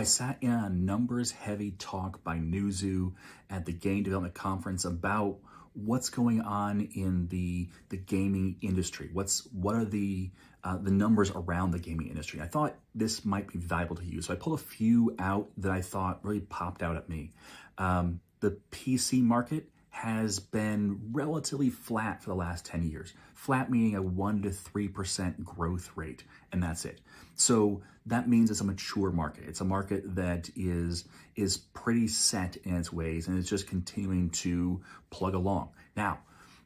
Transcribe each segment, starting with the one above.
sat in a numbers-heavy talk by Newzoo at the Game Development Conference about what's going on in the gaming industry. What are the numbers around the gaming industry? I thought this might be valuable to you, so I pulled a few out that I thought really popped out at me. The PC market has been relatively flat for the last 10 years. Flat meaning a 1 to 3% growth rate, and that's it. So that means it's a mature market. It's a market that is pretty set in its ways, and it's just continuing to plug along. Now,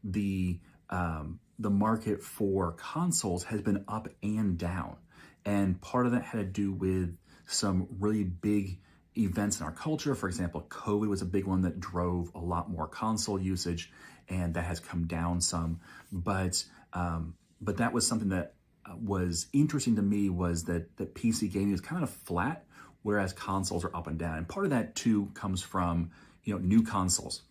the market for consoles has been up and down, and part of that had to do with some really big events in our culture. For example, COVID was a big one that drove a lot more console usage, and that has come down some. But that was something that was interesting to me, was that PC gaming is kind of flat, whereas consoles are up and down. And part of that too comes from new consoles.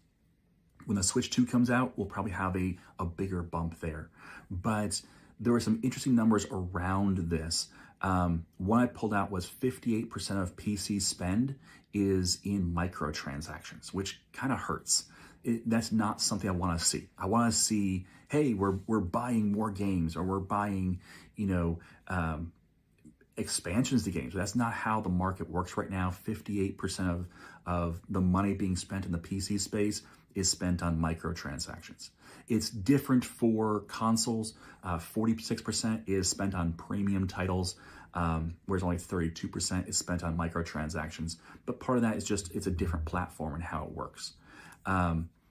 When the Switch 2 comes out, we'll probably have a bigger bump there. But there were some interesting numbers around this. One I pulled out was 58% of PC spend is in microtransactions, which kind of hurts. That's not something I want to see. I want to see, hey, we're buying more games, or we're buying, expansions to games. That's not how the market works right now. 58% of the money being spent in the PC space is spent on microtransactions. It's different for consoles. 46% is spent on premium titles, whereas only 32% is spent on microtransactions. But part of that is just, it's a different platform and how it works.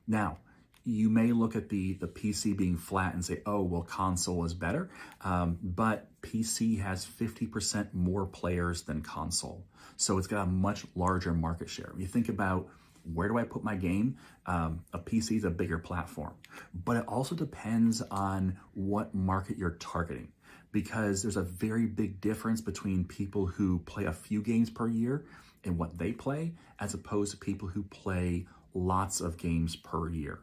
Now, you may look at the PC being flat and say, oh, well, console is better. But PC has 50% more players than console. So it's got a much larger market share. When you think about, where do I put my game? A PC is a bigger platform, but it also depends on what market you're targeting, because there's a very big difference between people who play a few games per year and what they play, as opposed to people who play lots of games per year.